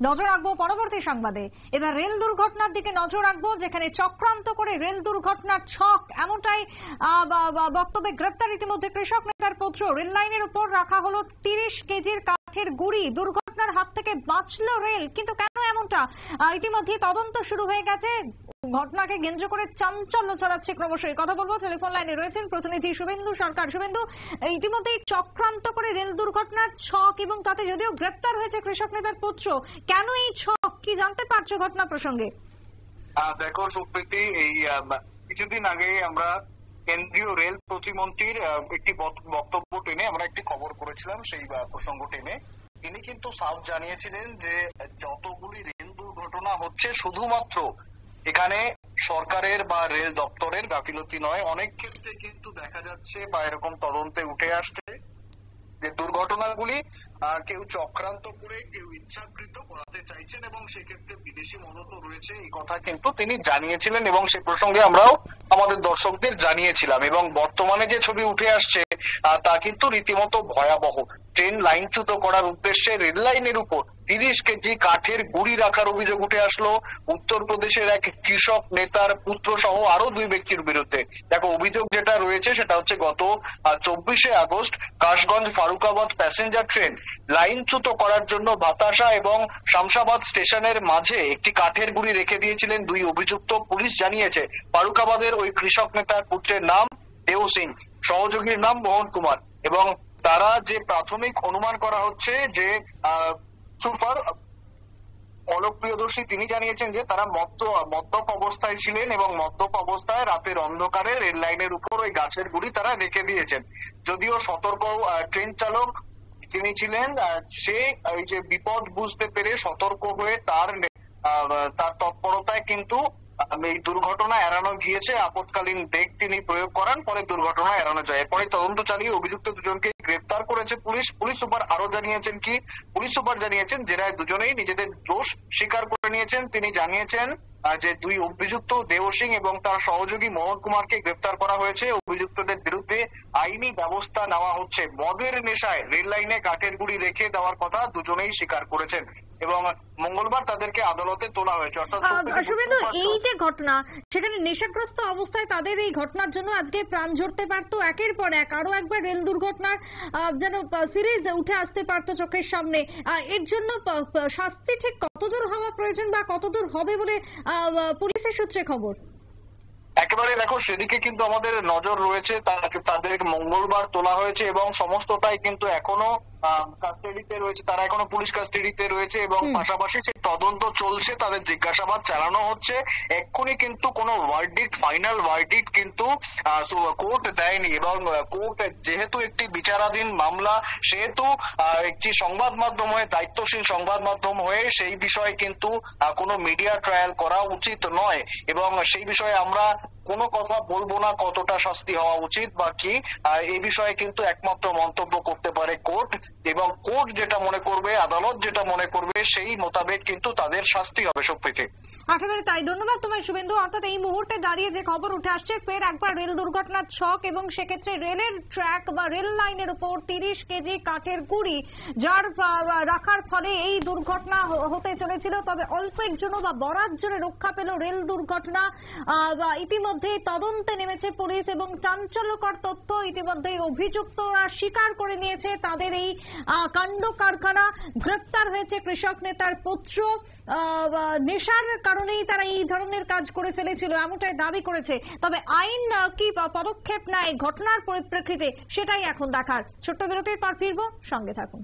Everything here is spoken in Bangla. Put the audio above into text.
নজর রাখবো পরবর্তী সংবাদে। এবার রেল দুর্ঘটনার দিকে নজর রাখবো, যেখানে চক্রান্ত করে রেল দুর্ঘটনার ছক, এমনটাই বক্তব্যে গ্রেপ্তার ইতিমধ্যে কৃষক নেতার পুত্র। রেল লাইনের উপর রাখা হলো 30 কেজির কাঠের গুঁড়ি। দুর্ঘটনার হাত থেকে বাঁচল রেল, কিন্তু কেন এমনটা? ইতিমধ্যে তদন্ত শুরু হয়ে গেছে। ঘটনাকে কেন্দ্র করে চাঞ্চল্য ছড়াচ্ছে ক্রমশই। কথা বলবো, টেলিফোন লাইনে রয়েছেন প্রতিনিধি শুভেন্দু সরকার। শুভেন্দু, ইতিমধ্যেই চক্রান্ত করে রেল দুর্ঘটনার ছক এবং তাতে যদিও গ্রেপ্তার হয়েছে কৃষক নেতার পুত্র, কেন এই ছক, কি জানতে পারছো ঘটনা প্রসঙ্গে? দেখো সুপ্রীতি, এই কিছুদিন আগে আমরা কেন্দ্রীয় রেল প্রতিমন্ত্রীর একটি বক্তব্য টেনে আমরা একটি খবর করেছিলাম। সেই প্রসঙ্গ টেনে তিনি কিন্তু সাফ জানিয়েছিলেন যে যতগুলি রেল দুর্ঘটনা হচ্ছে শুধুমাত্র এখানে সরকারের বা রেল দপ্তরের গাফিলতি নয়, অনেক ক্ষেত্রে কিন্তু দেখা যাচ্ছে বা এরকম তদন্তে উঠে আসছে যে দুর্ঘটনাগুলি কেউ চক্রান্ত করে, কেউ ইচ্ছাকৃত করাতে চাইছেন এবং সেক্ষেত্রে বিদেশি মদত রয়েছে, এই কথা কিন্তু তিনি জানিয়েছিলেন এবং সে প্রসঙ্গে আমরাও আমাদের দর্শকদের জানিয়েছিলাম। এবং বর্তমানে যে ছবি উঠে আসছে তা কিন্তু রীতিমতো ভয়াবহ। ট্রেন লাইনচ্যুত করার উদ্দেশ্যে রেল লাইনের উপর 30 কেজি কাঠের গুঁড়ি রাখার অভিযোগ উঠে আসলো উত্তরপ্রদেশের এক কৃষক নেতার পুত্র সহ আরো 2 ব্যক্তির বিরুদ্ধে। দেখো, অভিযোগ যেটা রয়েছে সেটা হচ্ছে গত 24শে August Kasganj Farrukhabad passenger train লাইনচ্যুত করার জন্য বাতাসা এবং শামসাবাদ স্টেশনের মাঝে একটি কাঠের গুঁড়ি রেখে দিয়েছিলেন 2 অভিযুক্ত। পুলিশ জানিয়েছে ফারুকাবাদের ওই কৃষক নেতার পুত্রের নাম দেও সিং, সহযোগীর নাম মোহন কুমার, এবং তারা যে প্রাথমিক অনুমান করা হচ্ছে যে সুপার অলোক প্রিয়দর্শী তিনি জানিয়েছেন যে তারা মদ্যপ অবস্থায় ছিলেন এবং মদ্যপ অবস্থায় রাতের অন্ধকারে রেল লাইনের উপর ওই গাছের গুঁড়ি তারা রেখে দিয়েছেন। যদিও সতর্ক ট্রেন চালক তিনি ছিলেন, সে এই যে বিপদ বুঝতে পেরে সতর্ক হয়ে তার তৎপরতায় কিন্তু এই দুর্ঘটনা এড়ানো গিয়েছে। আপৎকালীন ব্রেক তিনি প্রয়োগ করান, পরে দুর্ঘটনা এড়ানো যায়। এরপরে তদন্ত চালিয়ে অভিযুক্ত দুজনকে গ্রেপ্তার করেছে পুলিশ। পুলিশ সুপার আরো জানিয়েছেন কি, পুলিশ সুপার জানিয়েছেন জেরায় দুজনেই নিজেদের দোষ স্বীকার করে নিয়েছেন। তিনি জানিয়েছেন যে 2 অভিযুক্ত দেও সিং এবং তার সহযোগী মোহন কুমারকে গ্রেপ্তার করা হয়েছে। অভিযুক্তদের বিরুদ্ধে আইনি ব্যবস্থা নেওয়া হচ্ছে। মদের নেশায় রেল লাইনে কাঠের গুঁড়ি রেখে দেওয়ার কথা দুজনেই স্বীকার করেছেন এবং মঙ্গলবার তাদেরকে আদালতে তোলা হয়েছে। শুভেন্দু, এই যে ঘটনা, সেখানে নেশাগ্রস্ত অবস্থায় তাদের এই ঘটনার জন্য আজকে প্রাণ ঝরতে পারতো, একের পর এক আরো একবার রেল দুর্ঘটনার যেন সিরিজ উঠে আসতে পারতো চোখের সামনে। এর জন্য শাস্তি ঠিক কতদূর হওয়া প্রয়োজন বা কতদূর হবে বলে পুলিশের সূত্রে খবর? একেবারে দেখো, সেদিকে কিন্তু আমাদের নজর রয়েছে। তাদের মঙ্গলবার তোলা হয়েছে এবং সমস্তটাই কিন্তু এখনো কাস্টাডিতে রয়েছে, তারা এখনো পুলিশ কাস্টাডিতে রয়েছে এবং পাশাপাশি সে তদন্ত চলছে, তাদের জিজ্ঞাসাবাদ চালানো হচ্ছে। এক্ষুনি কিন্তু কোনো ভার্ডিক্ট, ফাইনাল ভার্ডিক্ট কিন্তু কোর্ট দেয়নি এবং কোর্ট যেহেতু একটি বিচারাধীন মামলা, সেহেতু একটি সংবাদ মাধ্যম হয়ে, দায়িত্বশীল সংবাদ মাধ্যম হয়ে সেই বিষয়ে কিন্তু কোনো মিডিয়া ট্রায়াল করা উচিত নয় এবং সেই বিষয়ে আমরা কোনো কথা বলবো না কতটা শাস্তি হওয়া উচিত বা কি। এই বিষয়ে কিন্তু একমাত্র মন্তব্য করতে পারে কোর্ট এবং কোর্ট যেটা মনে করবে, আদালত যেটা মনে করবে, সেই মোতাবেক কিন্তু তাদের শাস্তি হবে। সুপ্রীতি, একেবারে তাই। ধন্যবাদ তোমায় শুভেন্দু। অর্থাৎ এই মুহূর্তে দাঁড়িয়ে যে খবর উঠে আসছে, ফের একবার রেল দুর্ঘটনার ছক এবং সেক্ষেত্রে রেলের ট্র্যাক বা রেল লাইনের উপর 30 কেজি কাঠের গুঁড়ি যার রাখার ফলে এই দুর্ঘটনা হতে চলেছিল। তবে অল্পের জন্য বা বরাত জন্য রক্ষা পেল রেল দুর্ঘটনা। ইতিমধ্যে তদন্তে নেমেছে পুলিশ এবং চাঞ্চল্যকর তথ্য ইতিমধ্যে অভিযুক্তরা স্বীকার করে নিয়েছে তাদের এই কাণ্ড কারখানা। গ্রেপ্তার হয়েছে কৃষক নেতার পুত্র। নেশার কারণেই তারা এই ধরনের কাজ করে ফেলেছিল এমনটাই দাবি করেছে। তবে আইন কি পদক্ষেপ নেয় ঘটনার পরিপ্রেক্ষিতে, সেটাই এখন দেখার। ছোট্ট বিরতির পর ফিরবো, সঙ্গে থাকুন।